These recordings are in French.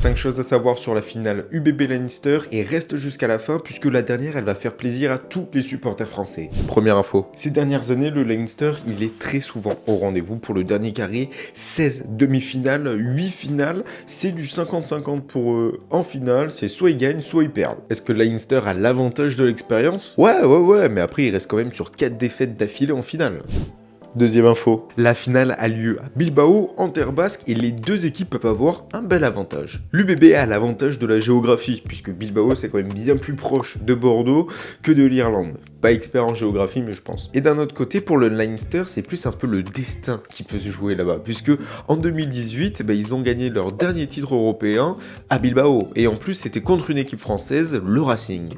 5 choses à savoir sur la finale UBB Leinster et reste jusqu'à la fin puisque la dernière elle va faire plaisir à tous les supporters français. Première info, ces dernières années le Leinster il est très souvent au rendez-vous pour le dernier carré, 16 demi-finales, 8 finales, c'est du 50-50 pour eux en finale, c'est soit ils gagnent soit ils perdent. Est-ce que Leinster a l'avantage de l'expérience? Ouais, mais après il reste quand même sur 4 défaites d'affilée en finale. Deuxième info, la finale a lieu à Bilbao, en terre basque, et les deux équipes peuvent avoir un bel avantage. L'UBB a l'avantage de la géographie, puisque Bilbao c'est quand même bien plus proche de Bordeaux que de l'Irlande. Pas expert en géographie, mais je pense. Et d'un autre côté, pour le Leinster, c'est plus un peu le destin qui peut se jouer là-bas, puisque en 2018, ils ont gagné leur dernier titre européen à Bilbao, et en plus c'était contre une équipe française, le Racing.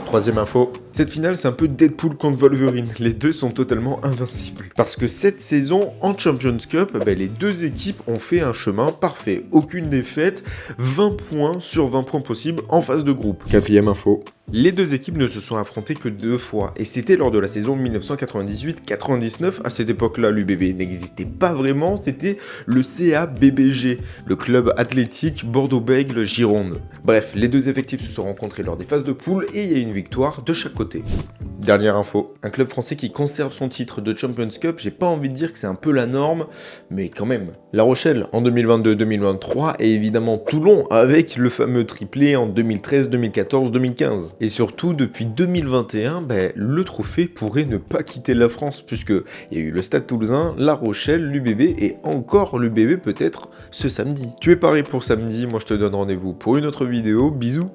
Troisième info, cette finale c'est un peu Deadpool contre Wolverine, les deux sont totalement invincibles. Parce que cette saison, en Champions Cup, les deux équipes ont fait un chemin parfait, aucune défaite, 20 points sur 20 points possibles en phase de groupe. Quatrième info, les deux équipes ne se sont affrontées que 2 fois, et c'était lors de la saison 1998-99, à cette époque-là l'UBB n'existait pas vraiment, c'était le CABBG, le club athlétique Bordeaux-Bègles Gironde. Bref, les deux effectifs se sont rencontrés lors des phases de poule, et il y a une victoire de chaque côté. Dernière info, un club français qui conserve son titre de Champions Cup, j'ai pas envie de dire que c'est un peu la norme, mais quand même. La Rochelle en 2022-2023 et évidemment Toulon avec le fameux triplé en 2013, 2014, 2015. Et surtout depuis 2021, le trophée pourrait ne pas quitter la France puisque il y a eu le Stade Toulousain, La Rochelle, l'UBB et encore l'UBB peut-être ce samedi. Tu es paré pour samedi, moi je te donne rendez-vous pour une autre vidéo, bisous.